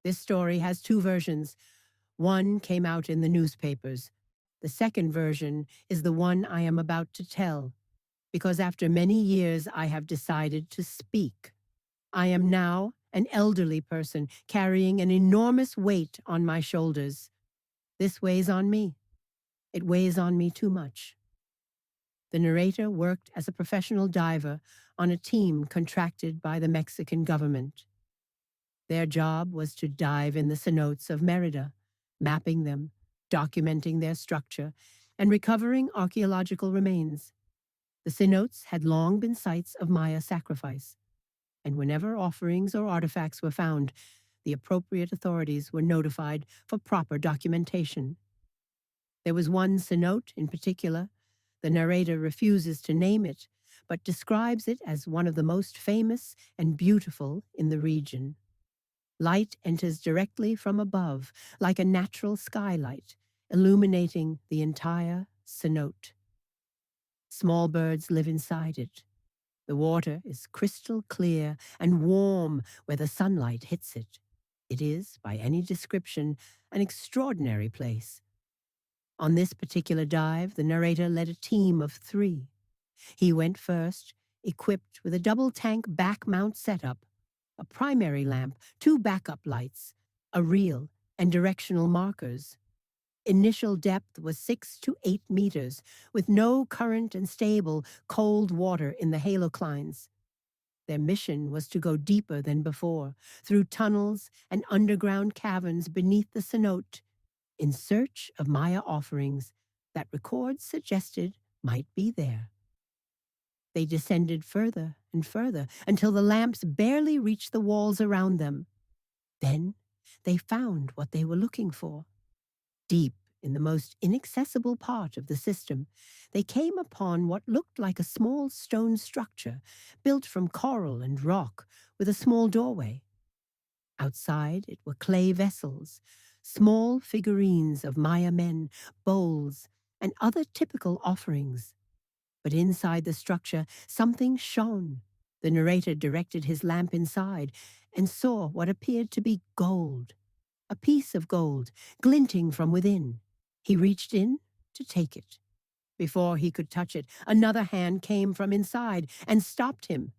This story has two versions. One came out in the newspapers. The second version is the one I am about to tell, because after many years I have decided to speak. I am now an elderly person carrying an enormous weight on my shoulders. This weighs on me. It weighs on me too much. The narrator worked as a professional diver on a team contracted by the Mexican government. Their job was to dive in the cenotes of Merida, mapping them, documenting their structure, and recovering archaeological remains. The cenotes had long been sites of Maya sacrifice, and whenever offerings or artifacts were found, the appropriate authorities were notified for proper documentation. There was one cenote in particular. The narrator refuses to name it, but describes it as one of the most famous and beautiful in the region. Light enters directly from above, like a natural skylight, illuminating the entire cenote. Small birds live inside it. The water is crystal clear and warm where the sunlight hits it. It is, by any description, an extraordinary place. On this particular dive, the narrator led a team of 3. He went first, equipped with a double-tank back-mount setup, a primary lamp, 2 backup lights, a reel, and directional markers. Initial depth was 6 to 8 meters, with no current and stable, cold water in the haloclines. Their mission was to go deeper than before, through tunnels and underground caverns beneath the cenote, in search of Maya offerings that records suggested might be there. They descended further and further until the lamps barely reached the walls around them. Then they found what they were looking for. Deep in the most inaccessible part of the system, they came upon what looked like a small stone structure built from coral and rock with a small doorway. Outside it were clay vessels, small figurines of Maya men, bowls, and other typical offerings. But inside the structure, something shone. The narrator directed his lamp inside and saw what appeared to be gold, a piece of gold glinting from within. He reached in to take it. Before he could touch it, another hand came from inside and stopped him.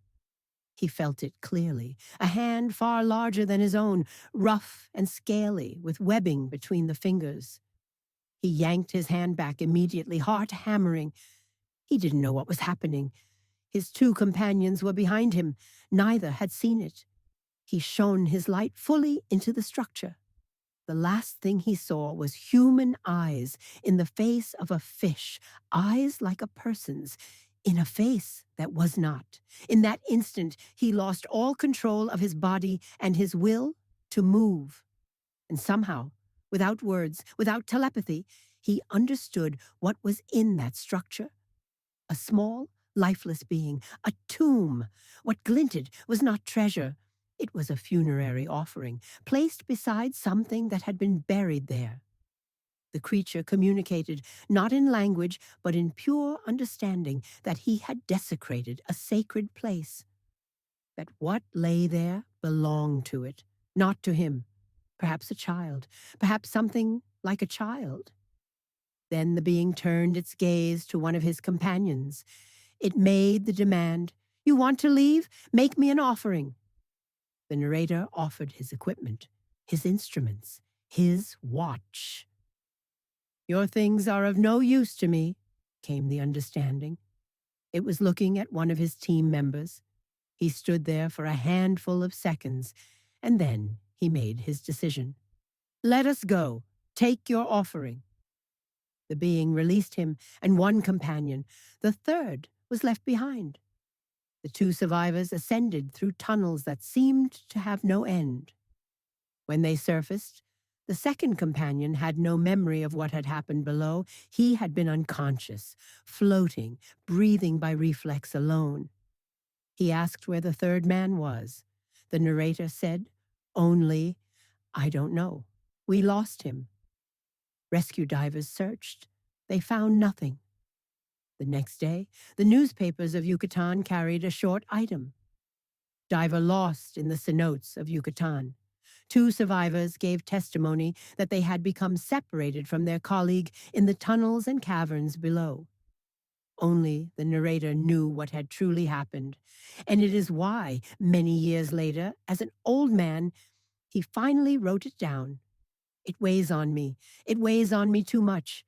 He felt it clearly, a hand far larger than his own, rough and scaly, with webbing between the fingers. He yanked his hand back immediately, heart hammering. He didn't know what was happening. His 2 companions were behind him. Neither had seen it. He shone his light fully into the structure. The last thing he saw was human eyes in the face of a fish, eyes like a person's, in a face that was not. In that instant, he lost all control of his body and his will to move. And somehow, without words, without telepathy, he understood what was in that structure. A small, lifeless being, a tomb. What glinted was not treasure. It was a funerary offering, placed beside something that had been buried there. The creature communicated, not in language, but in pure understanding, that he had desecrated a sacred place. That what lay there belonged to it, not to him. Perhaps a child, perhaps something like a child. Then the being turned its gaze to one of his companions. It made the demand, "You want to leave? Make me an offering." The narrator offered his equipment, his instruments, his watch. "Your things are of no use to me," came the understanding. It was looking at one of his team members. He stood there for a handful of seconds, and then he made his decision. "Let us go. Take your offering." The being released him and one companion. The third was left behind. The 2 survivors ascended through tunnels that seemed to have no end. When they surfaced, the second companion had no memory of what had happened below. He had been unconscious, floating, breathing by reflex alone. He asked where the third man was. The narrator said, only, "I don't know. We lost him." Rescue divers searched. They found nothing. The next day, the newspapers of Yucatan carried a short item. "Diver lost in the cenotes of Yucatan. Two survivors gave testimony that they had become separated from their colleague in the tunnels and caverns below. Only the narrator knew what had truly happened, and it is why, many years later, as an old man, he finally wrote it down. It weighs on me. It weighs on me too much,